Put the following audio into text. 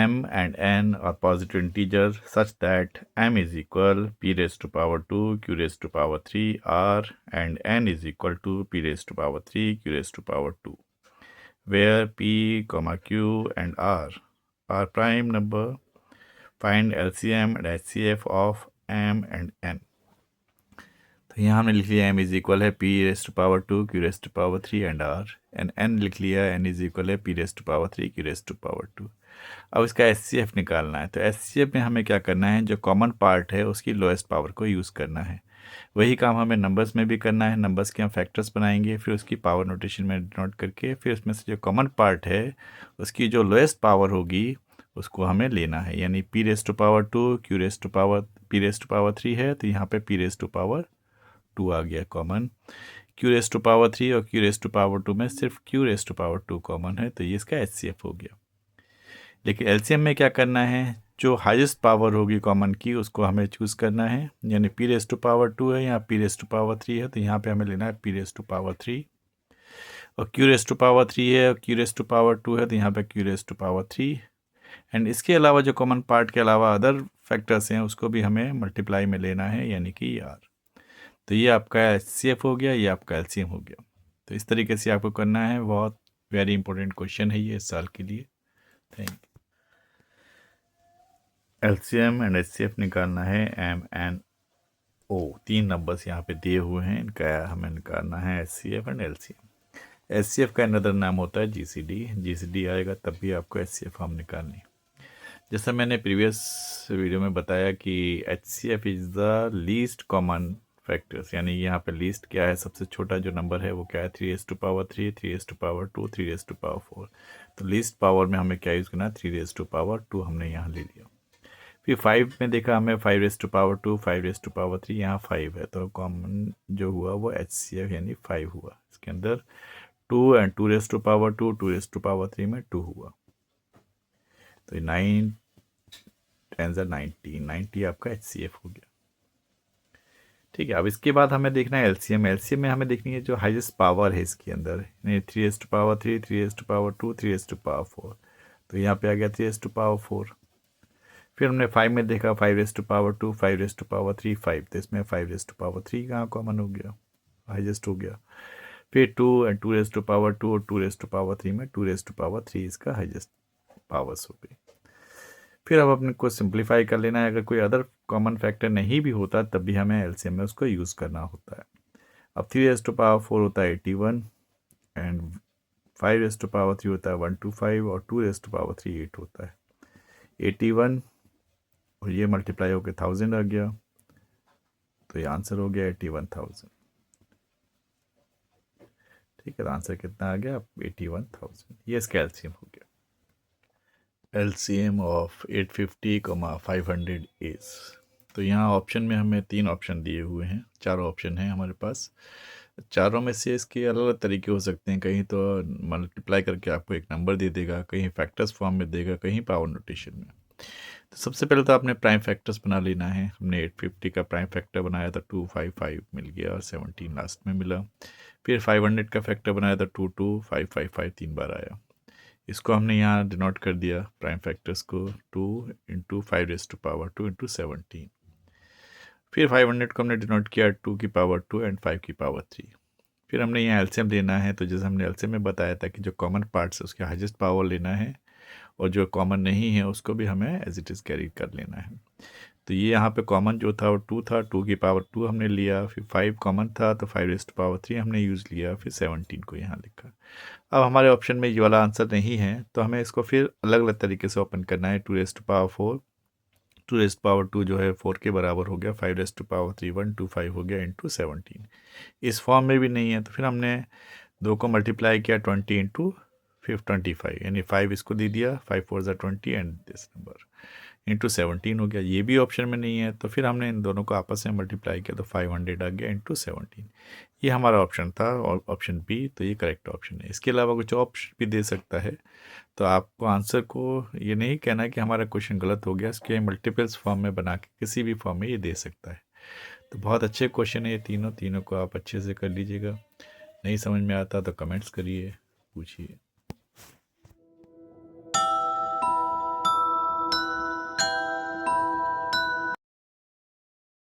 m and n are positive integers such that m is equal p raised to power 2 q raised to power 3 r and n is equal to p raised to power 3 q raised to power 2, where p, q and r are prime number. Find LCM and HCF of m and n. तो यहाँ हमने लिख लिया m is equal है p raised to power 2 q raised to power 3 and r and n लिख लिया n is equal है p raised to power 3 q raised to power 2। अब इसका HCF निकालना है। तो HCF में हमें क्या करना है, जो कॉमन पार्ट है उसकी लोएस्ट पावर को यूज़ करना है। वही काम हमें नंबर्स में भी करना है। नंबर्स के हम फैक्टर्स बनाएंगे, फिर उसकी पावर नोटेशन में डिनोट करके फिर उसमें से जो कॉमन पार्ट है उसकी जो लोएस्ट पावर होगी उसको हमें लेना है। यानी p raised to power 2 q raised to power p raised to power 3 है तो यहाँ पे p रेस्ट टू पावर 2 आ गया common. q raised to power 3 और q रेस्ट टू पावर 2 में सिर्फ q raised to power 2 common है, तो ये इसका HCF हो गया। लेकिन LCM में क्या करना है, जो हाईएस्ट पावर होगी कॉमन की उसको हमें चूज़ करना है। यानी p रेस्ट टू पावर 2 है, यहाँ p रेस्ट टू पावर 3 है तो यहाँ पे हमें लेना है p रेस्ट टू पावर 3, और q रेस्ट टू पावर 3 है और q रेस्ट टू पावर 2 है तो यहाँ पे q raised to power 3। And इसके अलावा जो कॉमन पार्ट के अलावा अदर फैक्टर्स हैं उसको भी हमें मल्टीप्लाई में लेना है, यानी कि r। तो ये आपका HCF हो गया, ये आपका LCM हो गया। तो इस तरीके से आपको करना है। बहुत वेरी इंपॉर्टेंट क्वेश्चन है ये इस साल के लिए। Thank you. LCM and HCF निकालना है M N O। 3 नंबर्स यहाँ पे दिए हुए हैं, इनका हमें निकालना है HCF एंड LCM। HCF का अनदर नाम होता है GCD आएगा तब भी आपको HCF फॉर्म निकालनी। जैसा मैंने प्रीवियस वीडियो में बताया कि HCF is the least common factors, यानी यहाँ पे लीस्ट क्या है, सबसे छोटा जो नंबर है वो क्या है, 3 raise to power 3, 3 raise to power 2, 3 raise to power 4। तो लीस्ट पावर में हमें क्या यूज़ करना है, 3 रेज़ टू पावर 2 हमने यहाँ ले लिया। फिर 5 में देखा हमें 5 raise to power 2, 5 raise to power 3, यहाँ 5 है तो कॉमन जो हुआ वो HCF यानी 5 हुआ। इसके अंदर 2 and 2 raise to power 2, 2 raise to power 3 में 2 हुआ। तो 9 10 90 आपका HCF हो गया। ठीक है, अब इसके बाद हमें देखना है LCM। LCM में हमें देखनी है जो हाईएस्ट पावर है इसके अंदर, यानी 3 raise to power 3, 3 raise to power 2, 3 raise to power 4। तो यहाँ पे आ गया 3 रेज़ टू पावर 4। फिर हमने 5 में देखा 5 raise to power 2, 5 raise to power 3, 5। तो इसमें 5 रेज़ टू पावर 3 कहाँ कॉमन हो गया, हाईएस्ट हो गया। फिर 2 एंड 2 रेज़ टू पावर 2 और 2 रेज़ टू पावर 3 में 2 रेज़ टू पावर 3 इसका हाईएस्ट पावर्स हो गई। फिर अब अपने को सिंप्लीफाई कर लेना है। अगर कोई अदर कॉमन फैक्टर नहीं भी होता तब भी हमें LCM में उसको यूज़ करना होता है। अब 3 रेज़ टू पावर 4 होता है 81 एंड 5 रेज़ टू पावर 3 होता है 125 और 2 रेज़ टू पावर 3 8 होता है 81 और ये मल्टीप्लाई होकर 1000 आ गया, तो ये आंसर हो गया 81,000। ठीक है, तो आंसर कितना आ गया 81,000। ये इसका LCM हो गया। LCM ऑफ 850, 500 इज, तो यहाँ ऑप्शन में हमें 3 ऑप्शन दिए हुए हैं, 4 ऑप्शन हैं हमारे पास। चारों में से इसके अलग अलग तरीके हो सकते हैं। कहीं तो मल्टीप्लाई करके आपको एक नंबर दे देगा, कहीं फैक्टर्स फॉर्म में देगा, कहीं पावर नोटेशन में। तो सबसे पहले तो आपने प्राइम फैक्टर्स बना लेना है। हमने 850 का प्राइम फैक्टर बनाया था 255 मिल गया और 17 लास्ट में मिला। फिर 500 का फैक्टर बनाया था 22555 3 बार आया। इसको हमने यहाँ डिनोट कर दिया प्राइम फैक्टर्स को 2 into 5 raise to power 2 into 17। फिर 500 को हमने डिनोट किया 2 की पावर 2 एंड 5 की पावर 3। फिर हमने यहाँ LCM लेना है, तो जैसे हमने LCM में बताया था कि जो कॉमन पार्ट्स है उसके हाईएस्ट पावर लेना है और जो कॉमन नहीं है उसको भी हमें एज इट इज़ कैरी कर लेना है। तो ये यहाँ पे कॉमन जो था वो 2 था, 2 की पावर 2 हमने लिया। फिर 5 कॉमन था तो 5 रेज़ टू पावर 3 हमने यूज़ लिया। फिर 17 को यहाँ लिखा। अब हमारे ऑप्शन में ये वाला आंसर नहीं है तो हमें इसको फिर अलग अलग तरीके से ओपन करना है। 2 raise to power 4, 2 raise to power 2 जो है 4 के बराबर हो गया। 5 रेज़ टू पावर 3 125 हो गया इंटू 17। इस फॉर्म में भी नहीं है तो फिर हमने 2 को मल्टीप्लाई किया 20 इंटू 25, यानी 5 इसको दे दिया, 5 4 20 एंड दिस नंबर इंटू 17 हो गया। ये भी ऑप्शन में नहीं है तो फिर हमने इन दोनों को आपस में मल्टीप्लाई किया तो 500 आ गया इंटू 17। ये हमारा ऑप्शन था और ऑप्शन बी, तो ये करेक्ट ऑप्शन है। इसके अलावा कुछ ऑप्शन भी दे सकता है, तो आपको आंसर को ये नहीं कहना कि हमारा क्वेश्चन गलत हो गया, इसके मल्टीपल्स फॉर्म में बना के किसी भी फॉर्म में ये दे सकता है। तो बहुत अच्छे क्वेश्चन है ये तीनों को आप अच्छे से कर लीजिएगा। नहीं समझ में आता तो कमेंट्स करिए, पूछिए।